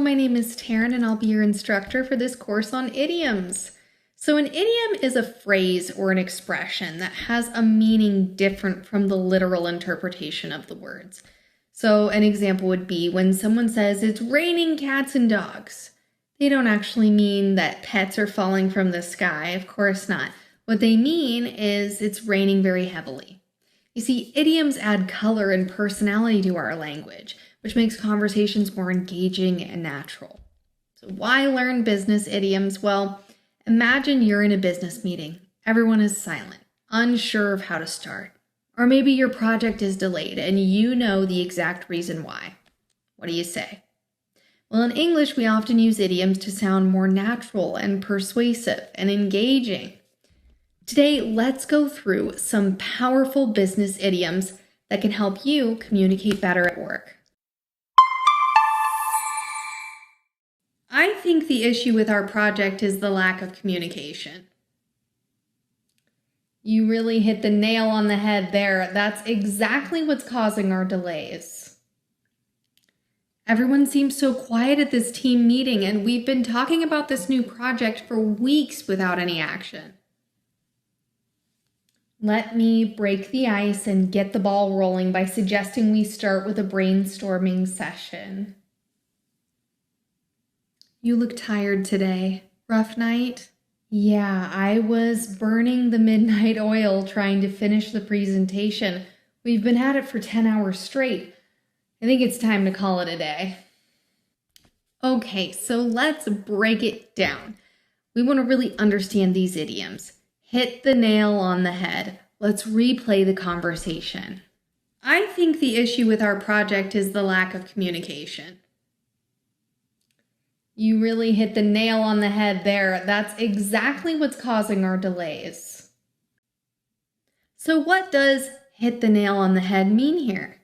my name is Taryn and I'll be your instructor for this course on idioms. So an idiom is a phrase or an expression that has a meaning different from the literal interpretation of the words. So an example would be when someone says it's raining cats and dogs. They don't actually mean that pets are falling from the sky, of course not. What they mean is it's raining very heavily. You see, idioms add color and personality to our language, which makes conversations more engaging and natural. So why learn business idioms? Well, imagine you're in a business meeting. Everyone is silent, unsure of how to start. Or maybe your project is delayed and you know the exact reason why. What do you say? Well, in English, we often use idioms to sound more natural and persuasive and engaging. Today, let's go through some powerful business idioms that can help you communicate better at work. I think the issue with our project is the lack of communication. You really hit the nail on the head there. That's exactly what's causing our delays. Everyone seems so quiet at this team meeting, and we've been talking about this new project for weeks without any action. Let me break the ice and get the ball rolling by suggesting we start with a brainstorming session. You look tired today. Rough night? Yeah, I was burning the midnight oil trying to finish the presentation. We've been at it for 10 hours straight. I think it's time to call it a day. Okay, so let's break it down. We want to really understand these idioms. Hit the nail on the head. Let's replay the conversation. I think the issue with our project is the lack of communication. You really hit the nail on the head there. That's exactly what's causing our delays. So what does hit the nail on the head mean here?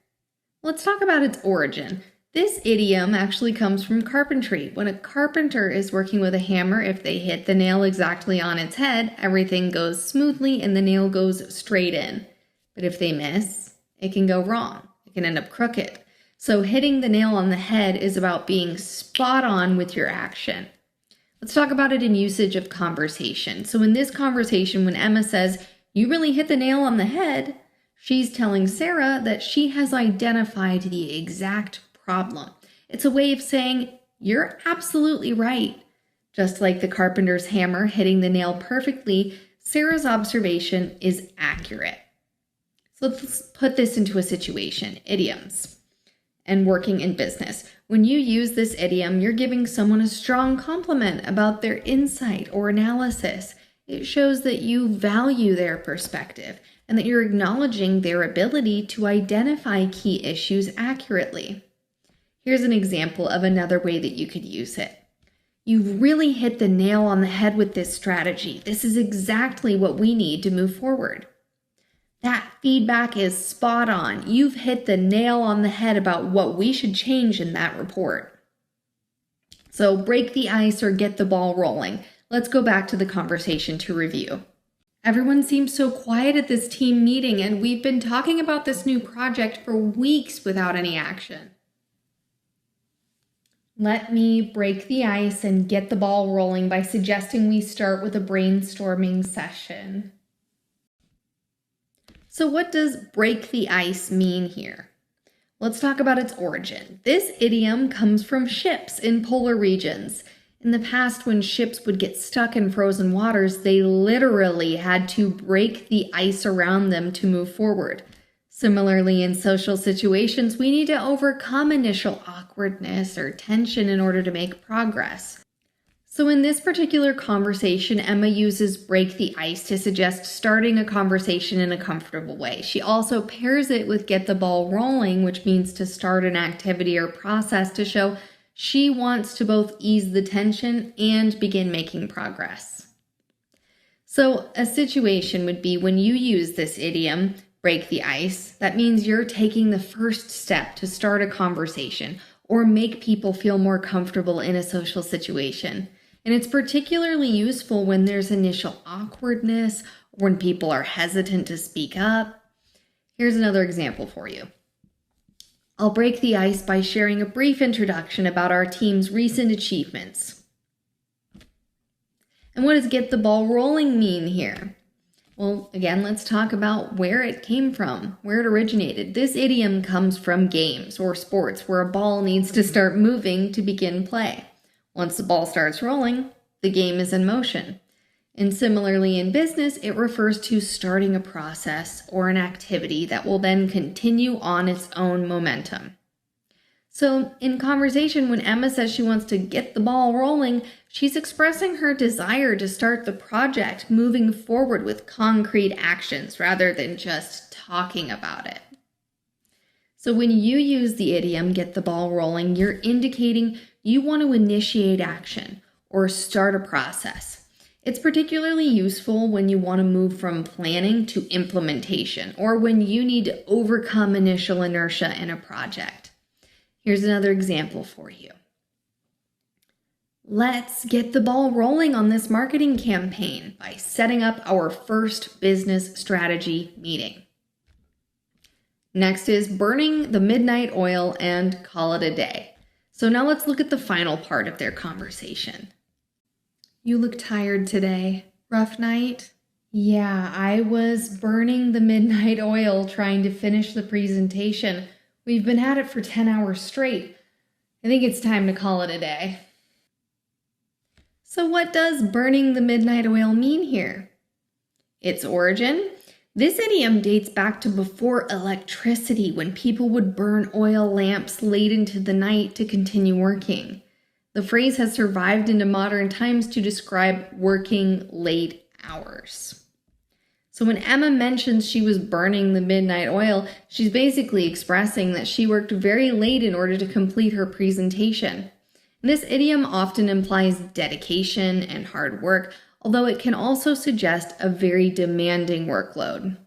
Let's talk about its origin. This idiom actually comes from carpentry. When a carpenter is working with a hammer, if they hit the nail exactly on its head, everything goes smoothly and the nail goes straight in. But if they miss, it can go wrong. It can end up crooked. So hitting the nail on the head is about being spot on with your action. Let's talk about it in usage of conversation. So in this conversation, when Emma says, "You really hit the nail on the head," she's telling Sarah that she has identified the exact problem. It's a way of saying, "You're absolutely right." Just like the carpenter's hammer hitting the nail perfectly, Sarah's observation is accurate. So let's put this into a situation, idioms, and working in business. When you use this idiom, you're giving someone a strong compliment about their insight or analysis. It shows that you value their perspective and that you're acknowledging their ability to identify key issues accurately. Here's an example of another way that you could use it. "You've really hit the nail on the head with this strategy. This is exactly what we need to move forward." That feedback is spot on. You've hit the nail on the head about what we should change in that report. So break the ice or get the ball rolling. Let's go back to the conversation to review. Everyone seems so quiet at this team meeting, and we've been talking about this new project for weeks without any action. Let me break the ice and get the ball rolling by suggesting we start with a brainstorming session. So what does break the ice mean here? Let's talk about its origin. This idiom comes from ships in polar regions. In the past, when ships would get stuck in frozen waters, they literally had to break the ice around them to move forward. Similarly, in social situations, we need to overcome initial awkwardness or tension in order to make progress. So in this particular conversation, Emma uses break the ice to suggest starting a conversation in a comfortable way. She also pairs it with get the ball rolling, which means to start an activity or process to show she wants to both ease the tension and begin making progress. So a situation would be when you use this idiom, break the ice, that means you're taking the first step to start a conversation or make people feel more comfortable in a social situation. And it's particularly useful when there's initial awkwardness or when people are hesitant to speak up. Here's another example for you. I'll break the ice by sharing a brief introduction about our team's recent achievements. And what does get the ball rolling mean here? Well, again, let's talk about where it came from, where it originated. This idiom comes from games or sports where a ball needs to start moving to begin play. Once the ball starts rolling, the game is in motion. And similarly in business, it refers to starting a process or an activity that will then continue on its own momentum. So in conversation, when Emma says she wants to get the ball rolling, she's expressing her desire to start the project moving forward with concrete actions rather than just talking about it. So when you use the idiom, get the ball rolling, you're indicating you want to initiate action or start a process. It's particularly useful when you want to move from planning to implementation or when you need to overcome initial inertia in a project. Here's another example for you. Let's get the ball rolling on this marketing campaign by setting up our first business strategy meeting. Next is burning the midnight oil and call it a day. So now let's look at the final part of their conversation. You look tired today. Rough night? Yeah, I was burning the midnight oil trying to finish the presentation. We've been at it for 10 hours straight. I think it's time to call it a day. So what does burning the midnight oil mean here? Its origin? This idiom dates back to before electricity, when people would burn oil lamps late into the night to continue working. The phrase has survived into modern times to describe working late hours. So when Emma mentions she was burning the midnight oil, she's basically expressing that she worked very late in order to complete her presentation. This idiom often implies dedication and hard work, although it can also suggest a very demanding workload.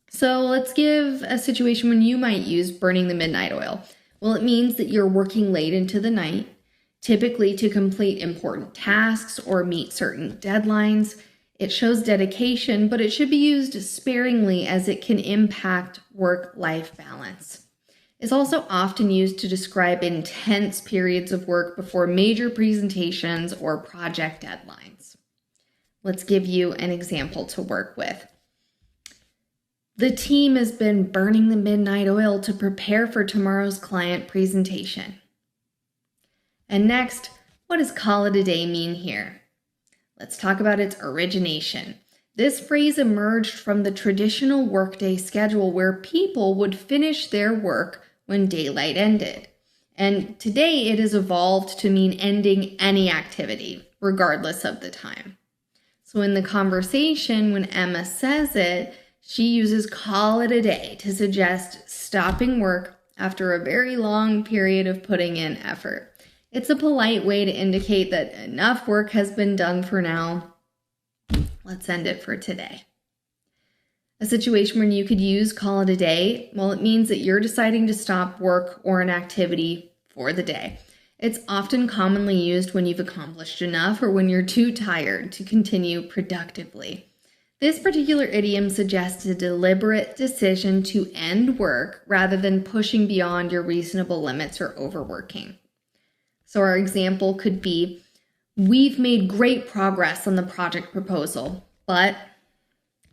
So let's give a situation when you might use burning the midnight oil. Well, it means that you're working late into the night, typically to complete important tasks or meet certain deadlines. It shows dedication, but it should be used sparingly as it can impact work-life balance. It's also often used to describe intense periods of work before major presentations or project deadlines. Let's give you an example to work with. The team has been burning the midnight oil to prepare for tomorrow's client presentation. And next, what does call it a day mean here? Let's talk about its origination. This phrase emerged from the traditional workday schedule where people would finish their work when daylight ended. And today it has evolved to mean ending any activity, regardless of the time. So in the conversation, when Emma says it, she uses call it a day to suggest stopping work after a very long period of putting in effort. It's a polite way to indicate that enough work has been done for now. Let's end it for today. A situation where you could use call it a day, well, it means that you're deciding to stop work or an activity for the day. It's often commonly used when you've accomplished enough or when you're too tired to continue productively. This particular idiom suggests a deliberate decision to end work rather than pushing beyond your reasonable limits or overworking. So our example could be, we've made great progress on the project proposal, but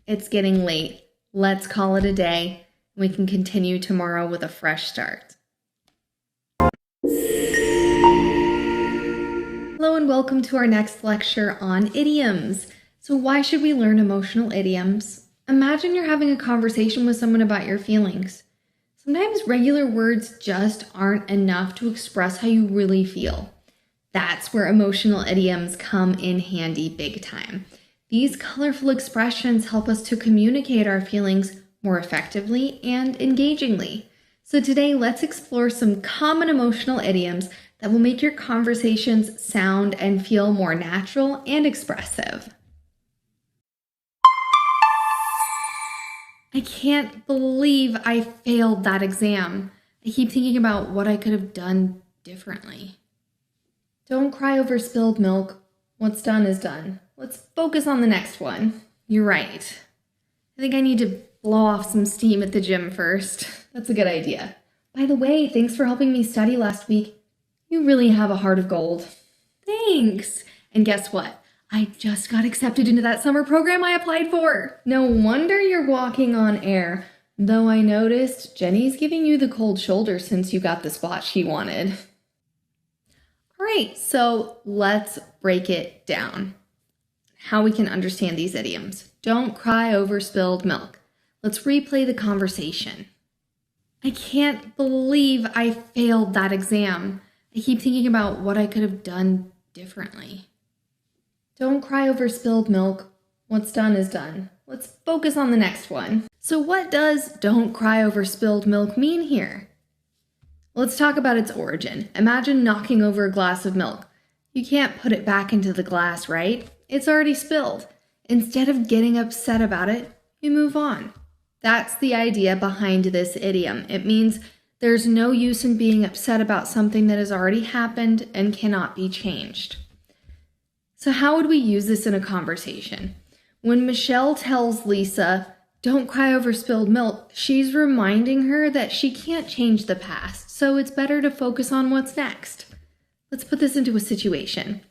it's getting late. Let's call it a day. We can continue tomorrow with a fresh start. Hello and welcome to our next lecture on idioms. So why should we learn emotional idioms? Imagine you're having a conversation with someone about your feelings. Sometimes regular words just aren't enough to express how you really feel. That's where emotional idioms come in handy big time. These colorful expressions help us to communicate our feelings more effectively and engagingly. So today, let's explore some common emotional idioms that will make your conversations sound and feel more natural and expressive. I can't believe I failed that exam. I keep thinking about what I could have done differently. Don't cry over spilled milk. What's done is done. Let's focus on the next one. You're right. I think I need to blow off some steam at the gym first. That's a good idea. By the way, thanks for helping me study last week. You really have a heart of gold. Thanks. And guess what? I just got accepted into that summer program I applied for. No wonder you're walking on air. Though I noticed Jenny's giving you the cold shoulder since you got the spot she wanted. All right, so let's break it down. How we can understand these idioms. Don't cry over spilled milk. Let's replay the conversation. I can't believe I failed that exam. I keep thinking about what I could have done differently. Don't cry over spilled milk. What's done is done. Let's focus on the next one. So what does don't cry over spilled milk mean here? Let's talk about its origin. Imagine knocking over a glass of milk. You can't put it back into the glass, right? It's already spilled. Instead of getting upset about it, you move on. That's the idea behind this idiom. It means there's no use in being upset about something that has already happened and cannot be changed. So how would we use this in a conversation? When Michelle tells Lisa, don't cry over spilled milk, she's reminding her that she can't change the past, so it's better to focus on what's next. Let's put this into a situation.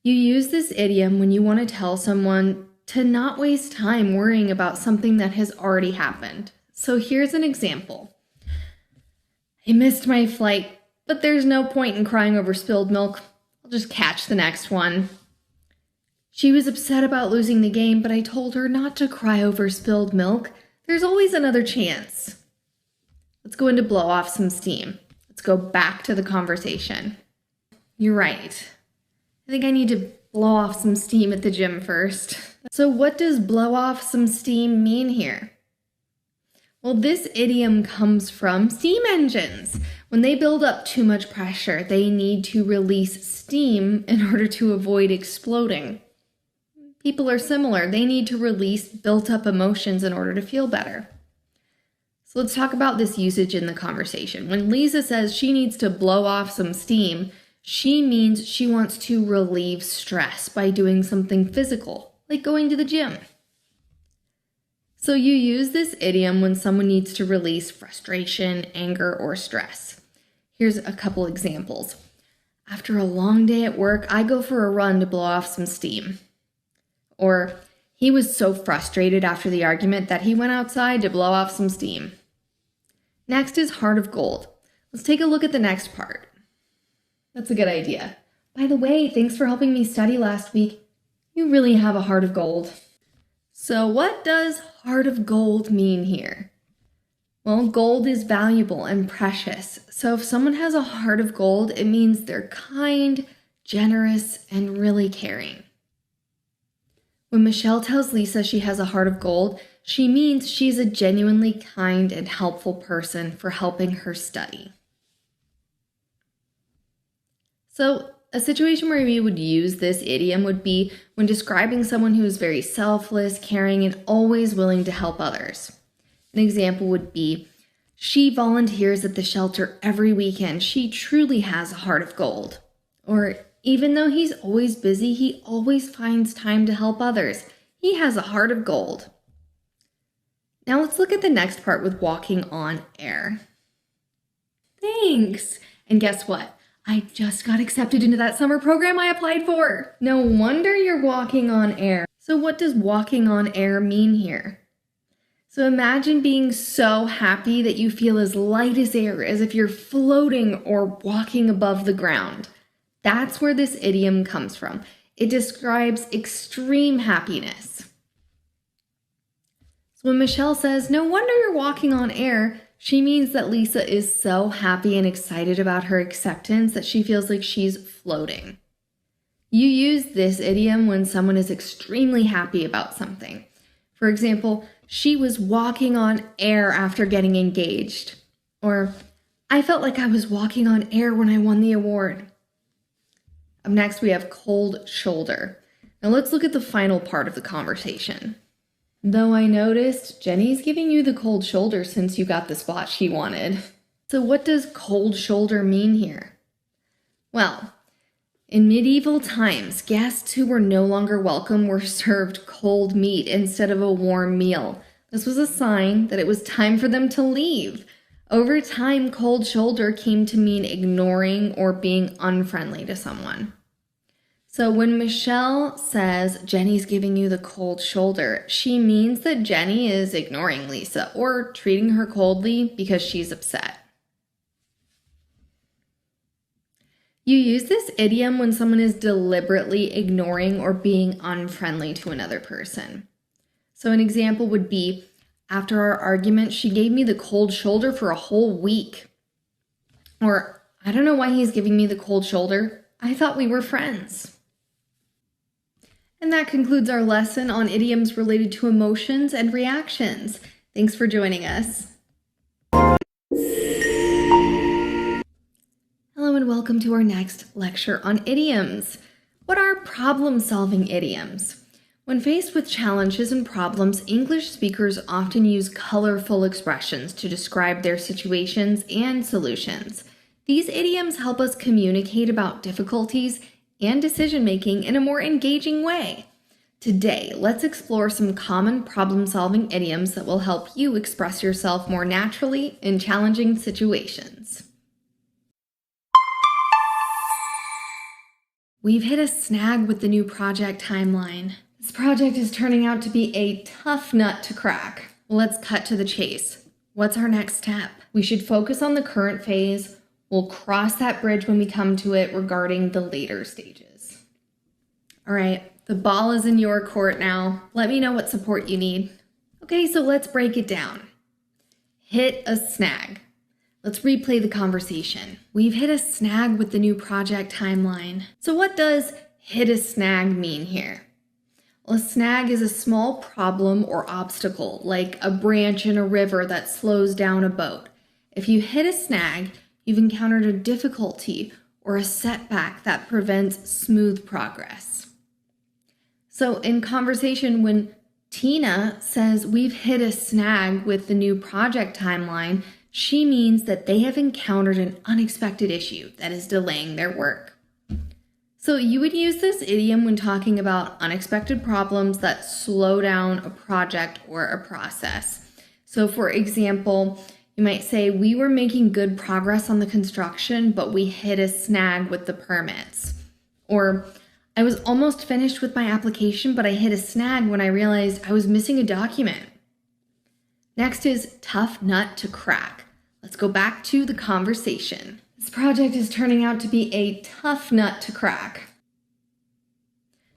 You use this idiom when you want to tell someone to not waste time worrying about something that has already happened. So here's an example. I missed my flight, but there's no point in crying over spilled milk. I'll just catch the next one. She was upset about losing the game, but I told her not to cry over spilled milk. There's always another chance. Let's go into blow off some steam. Let's go back to the conversation. You're right. I think I need to blow off some steam at the gym first. So what does blow off some steam mean here? Well, this idiom comes from steam engines. When they build up too much pressure, they need to release steam in order to avoid exploding. People are similar. They need to release built-up emotions in order to feel better. So let's talk about this usage in the conversation. When Lisa says she needs to blow off some steam, she means she wants to relieve stress by doing something physical, like going to the gym. So you use this idiom when someone needs to release frustration, anger, or stress. Here's a couple examples. After a long day at work, I go for a run to blow off some steam. Or, he was so frustrated after the argument that he went outside to blow off some steam. Next is heart of gold. Let's take a look at the next part. That's a good idea. By the way, thanks for helping me study last week. You really have a heart of gold. So what does heart of gold mean here? Well, gold is valuable and precious. So if someone has a heart of gold, it means they're kind, generous, and really caring. When Michelle tells Lisa she has a heart of gold, she means she's a genuinely kind and helpful person for helping her study. So a situation where we would use this idiom would be when describing someone who is very selfless, caring, and always willing to help others. An example would be, she volunteers at the shelter every weekend. She truly has a heart of gold. Or, even though he's always busy, he always finds time to help others. He has a heart of gold. Now let's look at the next part with walking on air. Thanks. And guess what? I just got accepted into that summer program I applied for. No wonder you're walking on air. So what does walking on air mean here? So imagine being so happy that you feel as light as air, as if you're floating or walking above the ground. That's where this idiom comes from. It describes extreme happiness. So when Michelle says, no wonder you're walking on air, she means that Lisa is so happy and excited about her acceptance that she feels like she's floating. You use this idiom when someone is extremely happy about something. For example, she was walking on air after getting engaged. Or, I felt like I was walking on air when I won the award. Up next, we have cold shoulder. Now let's look at the final part of the conversation. Though I noticed Jenny's giving you the cold shoulder since you got the spot she wanted. So what does cold shoulder mean here? Well, in medieval times, guests who were no longer welcome were served cold meat instead of a warm meal. This was a sign that it was time for them to leave. Over time, cold shoulder came to mean ignoring or being unfriendly to someone. So when Michelle says Jenny's giving you the cold shoulder, she means that Jenny is ignoring Lisa or treating her coldly because she's upset. You use this idiom when someone is deliberately ignoring or being unfriendly to another person. So an example would be, after our argument, she gave me the cold shoulder for a whole week. Or, I don't know why he's giving me the cold shoulder. I thought we were friends. And that concludes our lesson on idioms related to emotions and reactions. Thanks for joining us. Hello and welcome to our next lecture on idioms. What are problem-solving idioms? When faced with challenges and problems, English speakers often use colorful expressions to describe their situations and solutions. These idioms help us communicate about difficulties and decision-making in a more engaging way. Today, let's explore some common problem-solving idioms that will help you express yourself more naturally in challenging situations. We've hit a snag with the new project timeline. This project is turning out to be a tough nut to crack. Let's cut to the chase. What's our next step? We should focus on the current phase. We'll cross that bridge when we come to it regarding the later stages. All right, the ball is in your court now. Let me know what support you need. Okay, so let's break it down. Hit a snag. Let's replay the conversation. We've hit a snag with the new project timeline. So what does hit a snag mean here? Well, a snag is a small problem or obstacle, like a branch in a river that slows down a boat. If you hit a snag, you've encountered a difficulty or a setback that prevents smooth progress. So in conversation, when Tina says we've hit a snag with the new project timeline, she means that they have encountered an unexpected issue that is delaying their work. So you would use this idiom when talking about unexpected problems that slow down a project or a process. So for example, you might say, we were making good progress on the construction, but we hit a snag with the permits. Or, I was almost finished with my application, but I hit a snag when I realized I was missing a document. Next is tough nut to crack. Let's go back to the conversation. This project is turning out to be a tough nut to crack.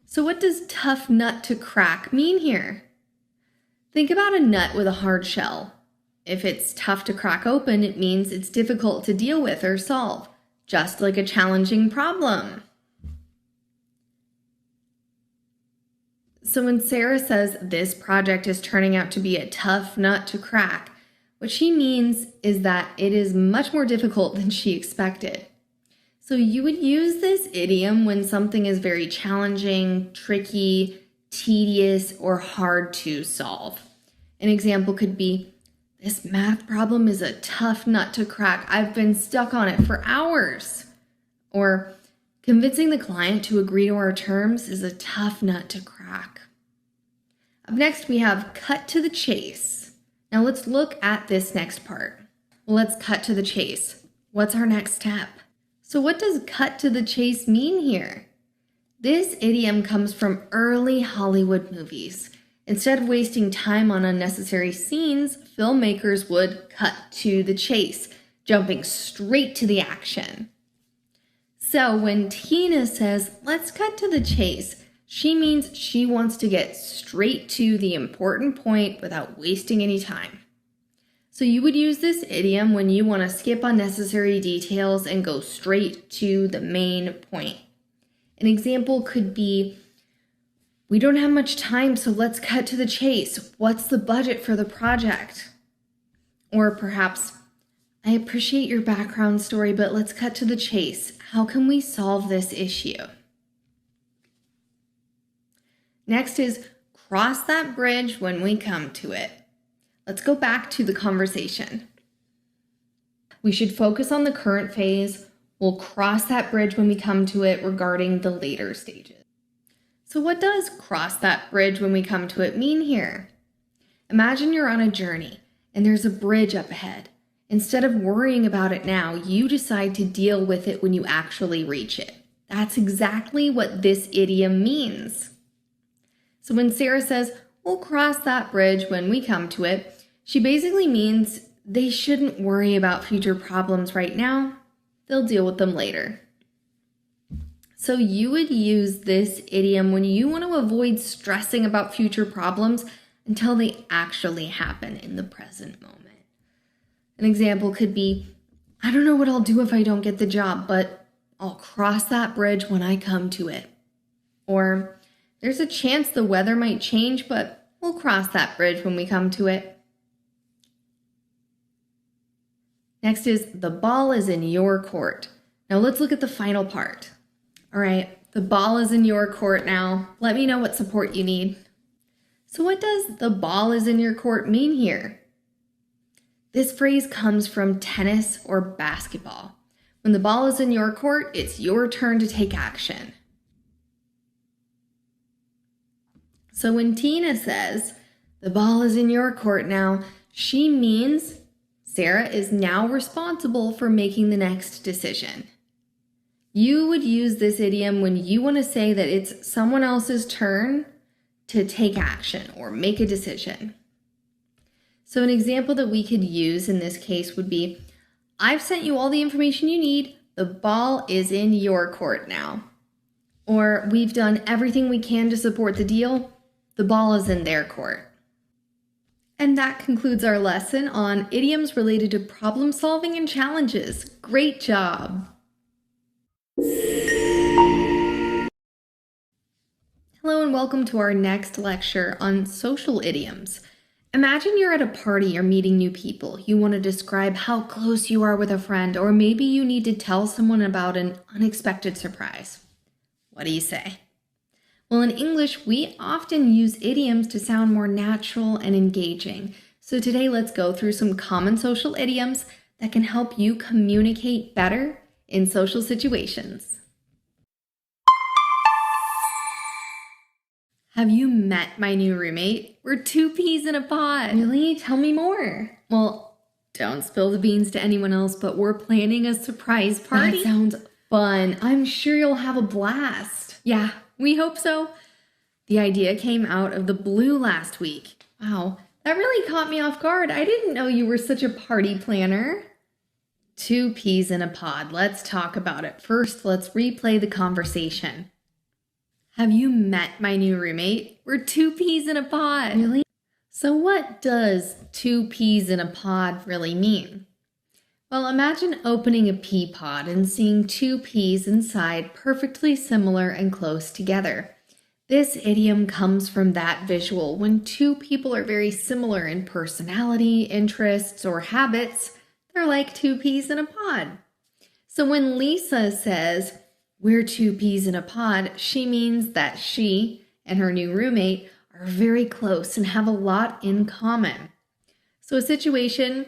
So what does tough nut to crack mean here? Think about a nut with a hard shell. If it's tough to crack open, it means it's difficult to deal with or solve, just like a challenging problem. So when Sarah says this project is turning out to be a tough nut to crack, what she means is that it is much more difficult than she expected. So you would use this idiom when something is very challenging, tricky, tedious, or hard to solve. An example could be, this math problem is a tough nut to crack. I've been stuck on it for hours. Or, convincing the client to agree to our terms is a tough nut to crack. Up next, we have cut to the chase. Now let's look at this next part. Let's cut to the chase. What's our next step? So what does cut to the chase mean here? This idiom comes from early Hollywood movies. Instead of wasting time on unnecessary scenes, filmmakers would cut to the chase, jumping straight to the action. So when Tina says, let's cut to the chase, she means she wants to get straight to the important point without wasting any time. So you would use this idiom when you want to skip unnecessary details and go straight to the main point. An example could be, we don't have much time, so let's cut to the chase. What's the budget for the project? Or perhaps, I appreciate your background story, but let's cut to the chase. How can we solve this issue? Next is cross that bridge when we come to it. Let's go back to the conversation. We should focus on the current phase. We'll cross that bridge when we come to it regarding the later stages. So what does cross that bridge when we come to it mean here? Imagine you're on a journey and there's a bridge up ahead. Instead of worrying about it now, you decide to deal with it when you actually reach it. That's exactly what this idiom means. So when Sarah says, we'll cross that bridge when we come to it, she basically means they shouldn't worry about future problems right now. They'll deal with them later. So you would use this idiom when you want to avoid stressing about future problems until they actually happen in the present moment. An example could be, I don't know what I'll do if I don't get the job, but I'll cross that bridge when I come to it. Or, there's a chance the weather might change, but we'll cross that bridge when we come to it. Next is, the ball is in your court. Now let's look at the final part. All right, the ball is in your court now. Let me know what support you need. So what does the ball is in your court mean here? This phrase comes from tennis or basketball. When the ball is in your court, it's your turn to take action. So when Tina says, the ball is in your court now, she means Sarah is now responsible for making the next decision. You would use this idiom when you want to say that it's someone else's turn to take action or make a decision. So an example that we could use in this case would be, I've sent you all the information you need. The ball is in your court now. Or we've done everything we can to support the deal. The ball is in their court. And that concludes our lesson on idioms related to problem solving and challenges. Great job! Hello and welcome to our next lecture on social idioms. Imagine you're at a party or meeting new people. You want to describe how close you are with a friend, or maybe you need to tell someone about an unexpected surprise. What do you say? Well, in English, we often use idioms to sound more natural and engaging. So today, let's go through some common social idioms that can help you communicate better in social situations. Have you met my new roommate? We're two peas in a pod. Really? Tell me more. Well, don't spill the beans to anyone else, but we're planning a surprise party. That sounds fun. I'm sure you'll have a blast. Yeah, we hope so. The idea came out of the blue last week. Wow, that really caught me off guard. I didn't know you were such a party planner. Two peas in a pod. Let's talk about it. First, let's replay the conversation. Have you met my new roommate? We're two peas in a pod. Really? So what does two peas in a pod really mean? Well, imagine opening a pea pod and seeing two peas inside perfectly similar and close together. This idiom comes from that visual. When two people are very similar in personality, interests, or habits, they're like two peas in a pod. So when Lisa says, we're two peas in a pod, she means that she and her new roommate are very close and have a lot in common. So a situation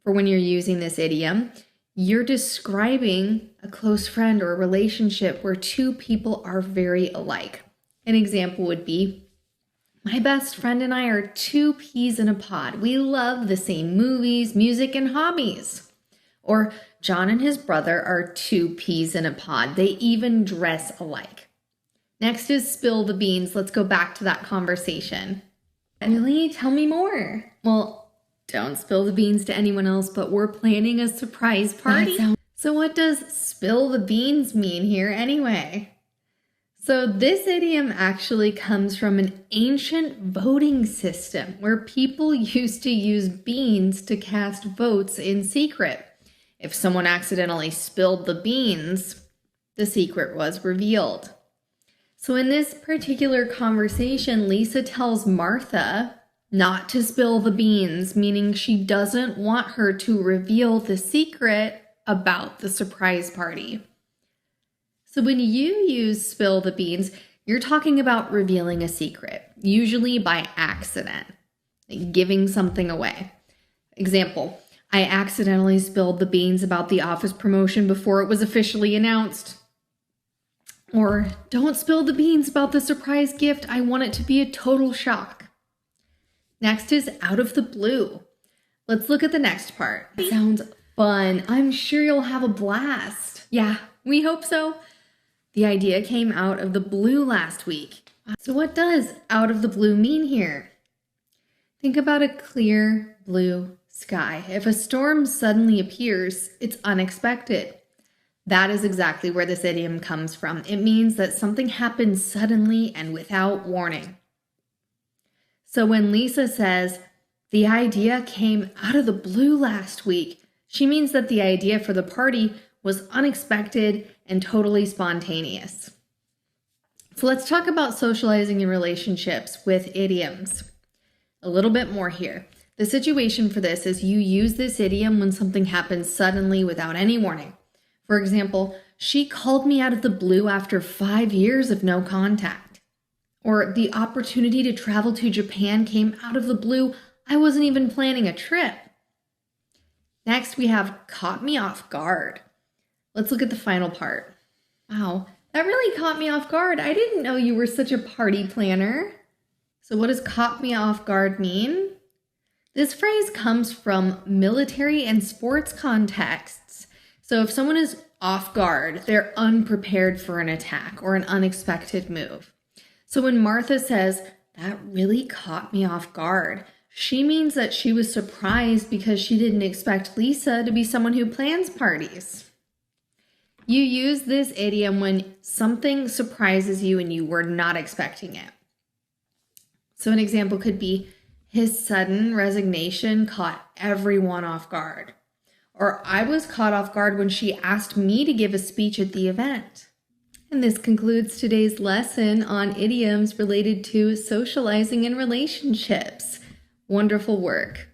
for when you're using this idiom, you're describing a close friend or a relationship where two people are very alike. An example would be, my best friend and I are two peas in a pod. We love the same movies, music, and hobbies. Or John and his brother are two peas in a pod. They even dress alike. Next is spill the beans. Let's go back to that conversation. Really? Tell me more. Well, don't spill the beans to anyone else, but we're planning a surprise party. So what does spill the beans mean here anyway? So this idiom actually comes from an ancient voting system where people used to use beans to cast votes in secret. If someone accidentally spilled the beans, the secret was revealed. So in this particular conversation, Lisa tells Martha not to spill the beans, meaning she doesn't want her to reveal the secret about the surprise party. So when you use spill the beans, you're talking about revealing a secret, usually by accident, like giving something away. Example, I accidentally spilled the beans about the office promotion before it was officially announced. Or don't spill the beans about the surprise gift. I want it to be a total shock. Next is out of the blue. Let's look at the next part. It sounds fun. I'm sure you'll have a blast. Yeah, we hope so. The idea came out of the blue last week. So what does out of the blue mean here? Think about a clear blue sky. If a storm suddenly appears, it's unexpected. That is exactly where this idiom comes from. It means that something happens suddenly and without warning. So when Lisa says, the idea came out of the blue last week, she means that the idea for the party was unexpected and totally spontaneous. So let's talk about socializing in relationships with idioms. A little bit more here. The situation for this is you use this idiom when something happens suddenly without any warning. For example, she called me out of the blue after 5 years of no contact. Or the opportunity to travel to Japan came out of the blue. I wasn't even planning a trip. Next, we have caught me off guard. Let's look at the final part. Wow, that really caught me off guard. I didn't know you were such a party planner. So what does caught me off guard mean? This phrase comes from military and sports contexts. So if someone is off guard, they're unprepared for an attack or an unexpected move. So when Martha says, that really caught me off guard, she means that she was surprised because she didn't expect Lisa to be someone who plans parties. You use this idiom when something surprises you and you were not expecting it. So an example could be, his sudden resignation caught everyone off guard. Or I was caught off guard when she asked me to give a speech at the event. And this concludes today's lesson on idioms related to socializing in relationships. Wonderful work.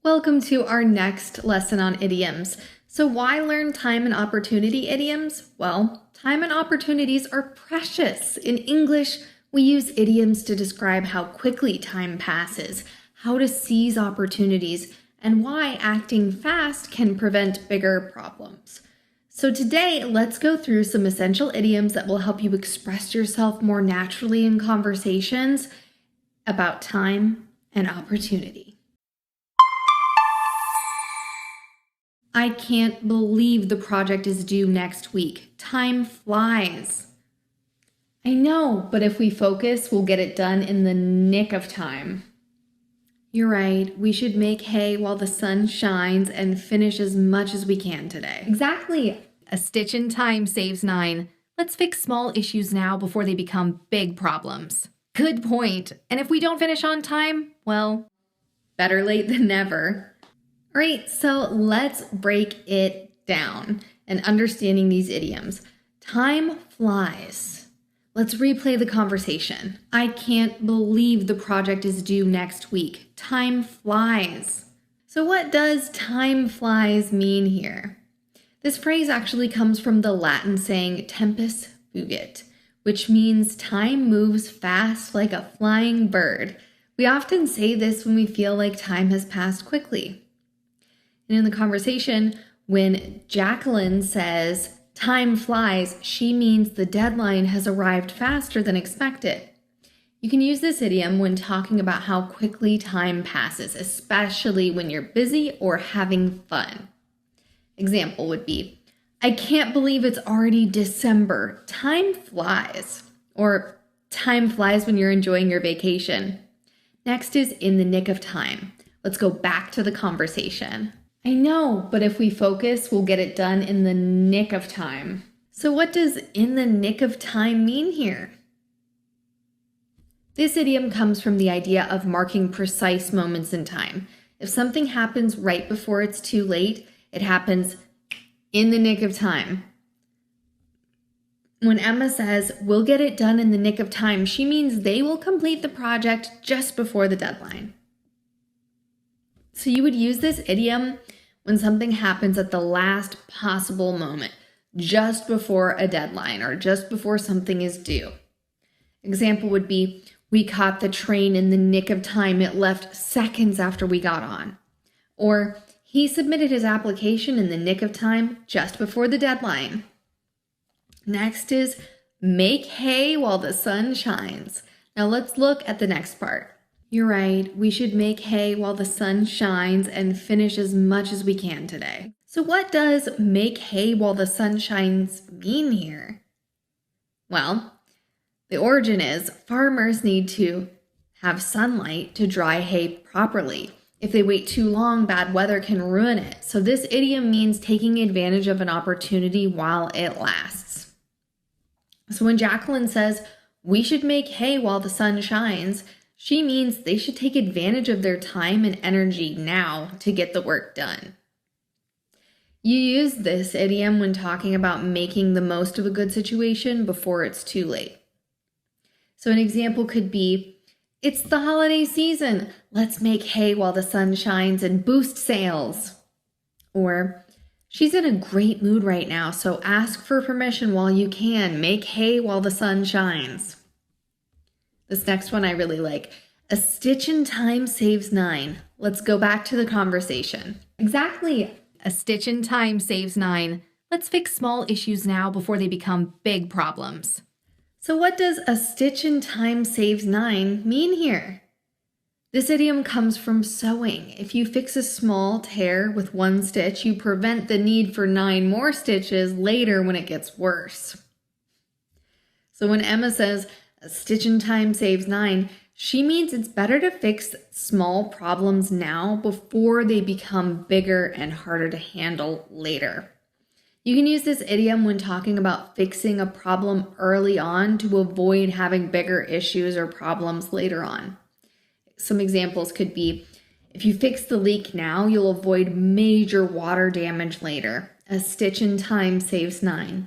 Welcome to our next lesson on idioms. So why learn time and opportunity idioms? Well, time and opportunities are precious. In English, we use idioms to describe how quickly time passes, how to seize opportunities, and why acting fast can prevent bigger problems. So today, let's go through some essential idioms that will help you express yourself more naturally in conversations about time and opportunity. I can't believe the project is due next week. Time flies. I know, but if we focus, we'll get it done in the nick of time. You're right, we should make hay while the sun shines and finish as much as we can today. Exactly. A stitch in time saves 9. Let's fix small issues now before they become big problems. Good point. And if we don't finish on time, well, better late than never. All right, so let's break it down and understanding these idioms. Time flies. Let's replay the conversation. I can't believe the project is due next week. Time flies. So what does time flies mean here? This phrase actually comes from the Latin saying tempus fugit, which means time moves fast like a flying bird. We often say this when we feel like time has passed quickly. And in the conversation, when Jacqueline says, time flies, she means the deadline has arrived faster than expected. You can use this idiom when talking about how quickly time passes, especially when you're busy or having fun. Example would be, I can't believe it's already December. Time flies. Or time flies when you're enjoying your vacation. Next is in the nick of time. Let's go back to the conversation. I know, but if we focus, we'll get it done in the nick of time. So what does in the nick of time mean here? This idiom comes from the idea of marking precise moments in time. If something happens right before it's too late, it happens in the nick of time. When Emma says, we'll get it done in the nick of time, she means they will complete the project just before the deadline. So you would use this idiom when something happens at the last possible moment, just before a deadline or just before something is due. Example would be, we caught the train in the nick of time. It left seconds after we got on. Or, he submitted his application in the nick of time just before the deadline. Next is make hay while the sun shines. Now let's look at the next part. You're right. We should make hay while the sun shines and finish as much as we can today. So what does make hay while the sun shines mean here? Well, the origin is farmers need to have sunlight to dry hay properly. If they wait too long, bad weather can ruin it. So this idiom means taking advantage of an opportunity while it lasts. So when Jacqueline says, we should make hay while the sun shines, she means they should take advantage of their time and energy now to get the work done. You use this idiom when talking about making the most of a good situation before it's too late. So an example could be, it's the holiday season. Let's make hay while the sun shines and boost sales. Or, she's in a great mood right now, so ask for permission while you can. Make hay while the sun shines. This next one I really like. A stitch in time saves 9. Let's go back to the conversation. Exactly. A stitch in time saves 9. Let's fix small issues now before they become big problems. So what does a stitch in time saves 9 mean here? This idiom comes from sewing. If you fix a small tear with one stitch, you prevent the need for 9 more stitches later when it gets worse. So when Emma says, a stitch in time saves 9, she means it's better to fix small problems now before they become bigger and harder to handle later. You can use this idiom when talking about fixing a problem early on to avoid having bigger issues or problems later on. Some examples could be, if you fix the leak now, you'll avoid major water damage later. A stitch in time saves 9.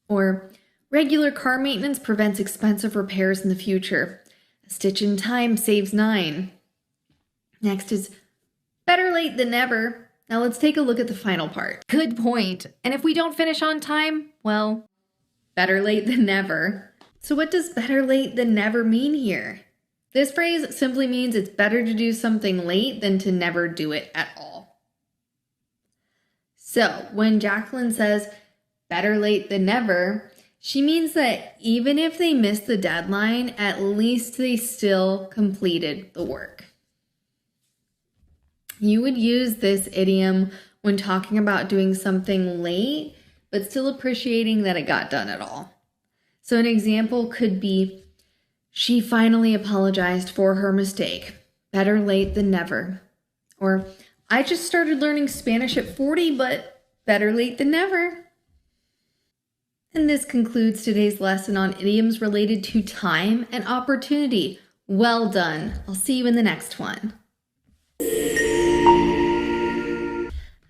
Or, regular car maintenance prevents expensive repairs in the future. A stitch in time saves 9. Next is, better late than never. Now let's take a look at the final part. Good point. And if we don't finish on time, well, better late than never. So what does better late than never mean here? This phrase simply means it's better to do something late than to never do it at all. So when Jacqueline says better late than never, she means that even if they missed the deadline, at least they still completed the work. You would use this idiom when talking about doing something late, but still appreciating that it got done at all. So an example could be, she finally apologized for her mistake. Better late than never. Or, I just started learning Spanish at 40, but better late than never. And this concludes today's lesson on idioms related to time and opportunity. Well done. I'll see you in the next one.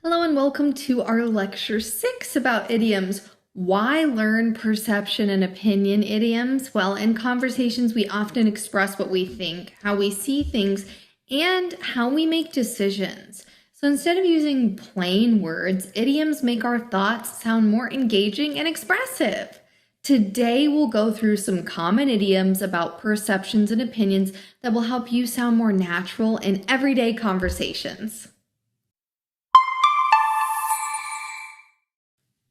Hello and welcome to our lecture 6 about idioms. Why learn perception and opinion idioms? Well, in conversations, we often express what we think, how we see things, and how we make decisions. So instead of using plain words, idioms make our thoughts sound more engaging and expressive. Today, we'll go through some common idioms about perceptions and opinions that will help you sound more natural in everyday conversations.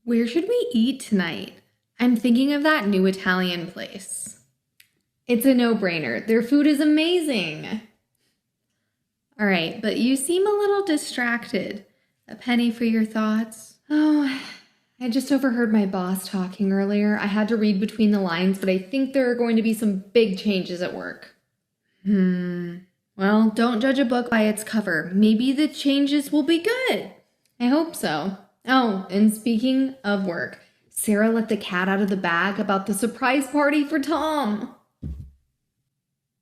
Where should we eat tonight? I'm thinking of that new Italian place. It's a no-brainer. Their food is amazing. All right, but you seem a little distracted. A penny for your thoughts? Oh, I just overheard my boss talking earlier. I had to read between the lines, but I think there are going to be some big changes at work. Well, don't judge a book by its cover. Maybe the changes will be good. I hope so. Oh, and speaking of work, Sarah let the cat out of the bag about the surprise party for Tom.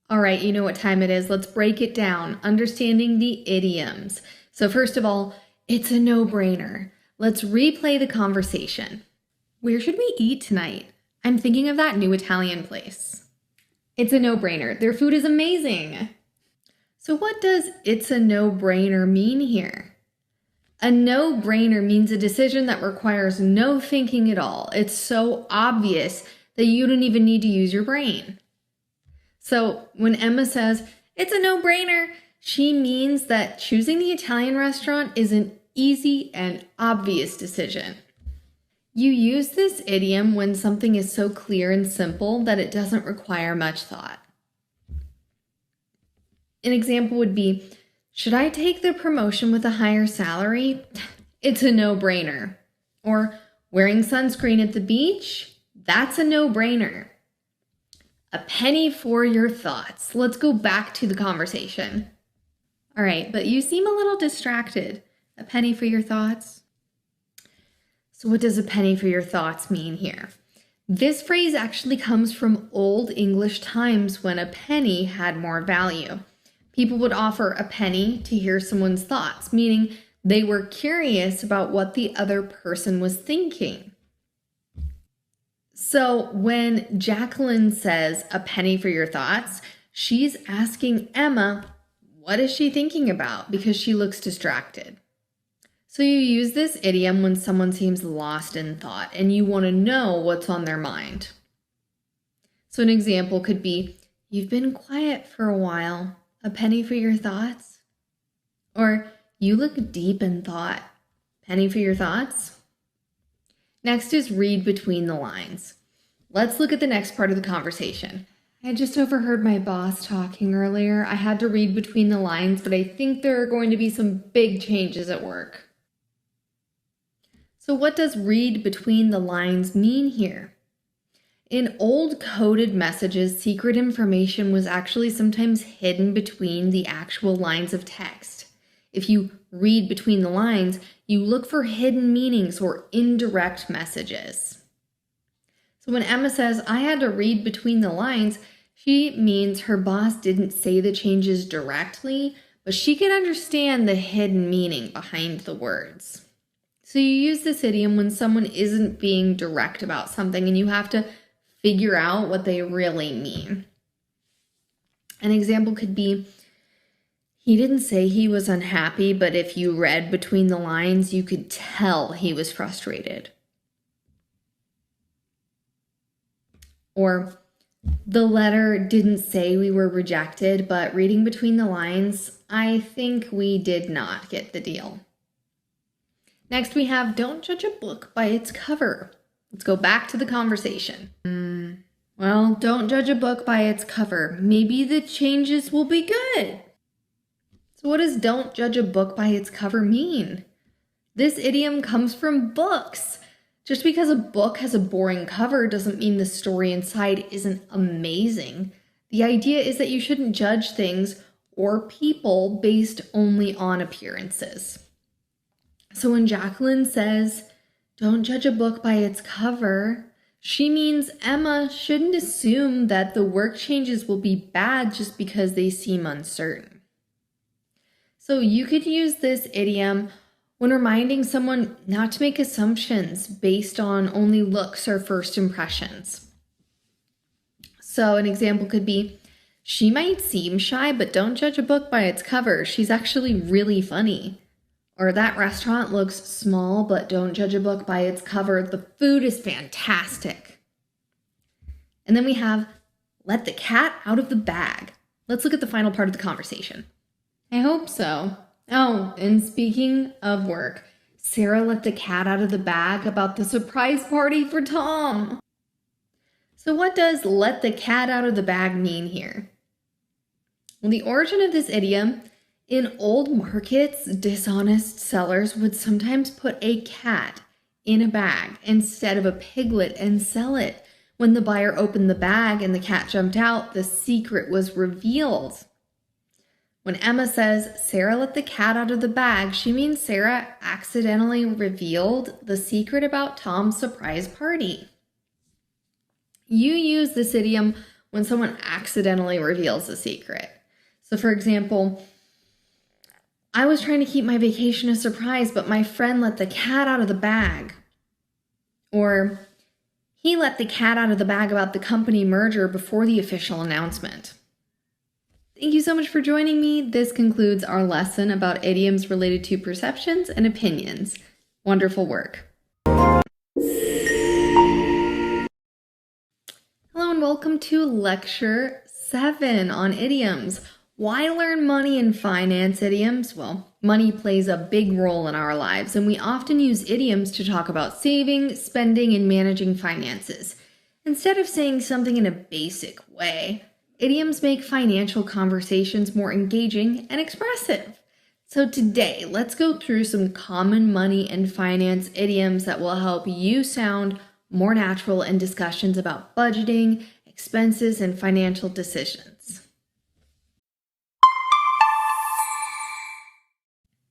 All right, you know what time it is. Let's break it down, understanding the idioms. So first of all, it's a no-brainer. Let's replay the conversation. Where should we eat tonight? I'm thinking of that new Italian place. It's a no-brainer. Their food is amazing. So what does it's a no-brainer mean here? A no-brainer means a decision that requires no thinking at all. It's so obvious that you don't even need to use your brain. So when Emma says, it's a no-brainer, she means that choosing the Italian restaurant is an easy and obvious decision. You use this idiom when something is so clear and simple that it doesn't require much thought. An example would be, should I take the promotion with a higher salary? It's a no-brainer. Or wearing sunscreen at the beach? That's a no-brainer. A penny for your thoughts. Let's go back to the conversation. All right, but you seem a little distracted. A penny for your thoughts? So what does a penny for your thoughts mean here? This phrase actually comes from Old English times when a penny had more value. People would offer a penny to hear someone's thoughts, meaning they were curious about what the other person was thinking. So when Jacqueline says a penny for your thoughts, she's asking Emma, what is she thinking about? Because she looks distracted. So you use this idiom when someone seems lost in thought and you want to know what's on their mind. So an example could be, you've been quiet for a while. A penny for your thoughts? Or, you look deep in thought. Penny for your thoughts? Next is read between the lines. Let's look at the next part of the conversation. I just overheard my boss talking earlier. I had to read between the lines, but I think there are going to be some big changes at work. So what does read between the lines mean here? In old coded messages, secret information was actually sometimes hidden between the actual lines of text. If you read between the lines, you look for hidden meanings or indirect messages. So when Emma says, I had to read between the lines, she means her boss didn't say the changes directly, but she could understand the hidden meaning behind the words. So you use this idiom when someone isn't being direct about something and you have to figure out what they really mean. An example could be, he didn't say he was unhappy, but if you read between the lines, you could tell he was frustrated. Or, the letter didn't say we were rejected, but reading between the lines, I think we did not get the deal. Next we have, don't judge a book by its cover. Let's go back to the conversation. Well, don't judge a book by its cover. Maybe the changes will be good. So what does don't judge a book by its cover mean? This idiom comes from books. Just because a book has a boring cover doesn't mean the story inside isn't amazing. The idea is that you shouldn't judge things or people based only on appearances. So when Jacqueline says, don't judge a book by its cover, she means Emma shouldn't assume that the work changes will be bad just because they seem uncertain. So you could use this idiom when reminding someone not to make assumptions based on only looks or first impressions. So an example could be, she might seem shy, but don't judge a book by its cover. She's actually really funny. Or that restaurant looks small, but don't judge a book by its cover. The food is fantastic. And then we have, let the cat out of the bag. Let's look at the final part of the conversation. I hope so. Oh, and speaking of work, Sarah let the cat out of the bag about the surprise party for Tom. So what does let the cat out of the bag mean here? Well, the origin of this idiom, in old markets, dishonest sellers would sometimes put a cat in a bag instead of a piglet and sell it. When the buyer opened the bag and the cat jumped out, the secret was revealed. When Emma says, Sarah let the cat out of the bag, she means Sarah accidentally revealed the secret about Tom's surprise party. You use this idiom when someone accidentally reveals a secret. So for example, I was trying to keep my vacation a surprise, but my friend let the cat out of the bag. Or, he let the cat out of the bag about the company merger before the official announcement. Thank you so much for joining me. This concludes our lesson about idioms related to perceptions and opinions. Wonderful work. Hello and welcome to Lecture 7 on idioms. Why learn money and finance idioms? Well, money plays a big role in our lives, and we often use idioms to talk about saving, spending, and managing finances. Instead of saying something in a basic way, Idioms make financial conversations more engaging and expressive. So today, let's go through some common money and finance idioms that will help you sound more natural in discussions about budgeting, expenses, and financial decisions.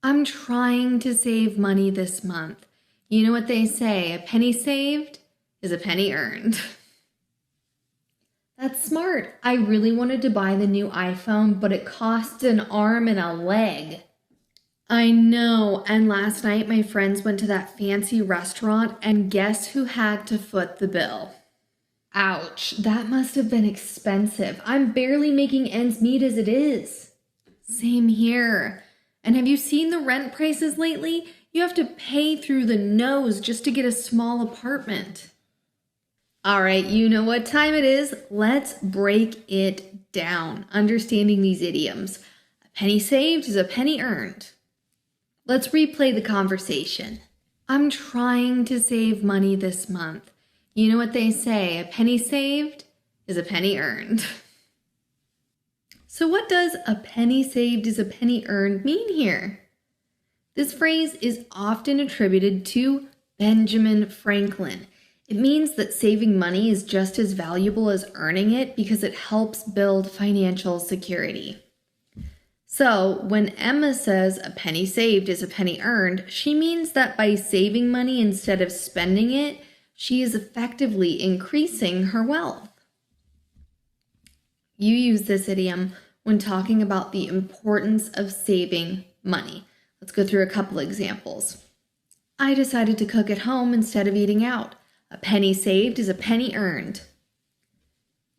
I'm trying to save money this month. You know what they say, a penny saved is a penny earned. That's smart. I really wanted to buy the new iPhone, but it costs an arm and a leg. I know, and last night my friends went to that fancy restaurant, and guess who had to foot the bill? Ouch, that must have been expensive. I'm barely making ends meet as it is. Same here. And have you seen the rent prices lately? You have to pay through the nose just to get a small apartment. All right, you know what time it is. Let's break it down, understanding these idioms. A penny saved is a penny earned. Let's replay the conversation. I'm trying to save money this month. You know what they say, a penny saved is a penny earned. So what does a penny saved is a penny earned mean here? This phrase is often attributed to Benjamin Franklin. It means that saving money is just as valuable as earning it because it helps build financial security. So when Emma says a penny saved is a penny earned, she means that by saving money instead of spending it, she is effectively increasing her wealth. You use this idiom when talking about the importance of saving money. Let's go through a couple examples. I decided to cook at home instead of eating out. A penny saved is a penny earned.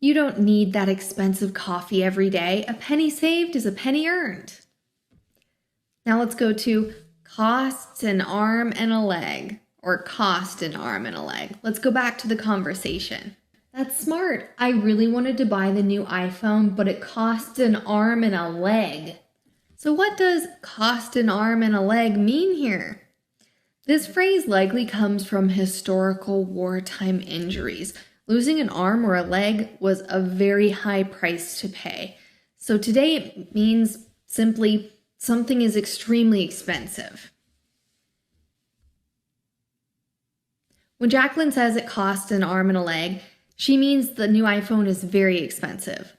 You don't need that expensive coffee every day. A penny saved is a penny earned. Now let's go to costs an arm and a leg, or cost an arm and a leg. Let's go back to the conversation. That's smart. I really wanted to buy the new iPhone, but it costs an arm and a leg. So what does cost an arm and a leg mean here? This phrase likely comes from historical wartime injuries. Losing an arm or a leg was a very high price to pay. So today it means simply something is extremely expensive. When Jacqueline says it costs an arm and a leg, she means the new iPhone is very expensive.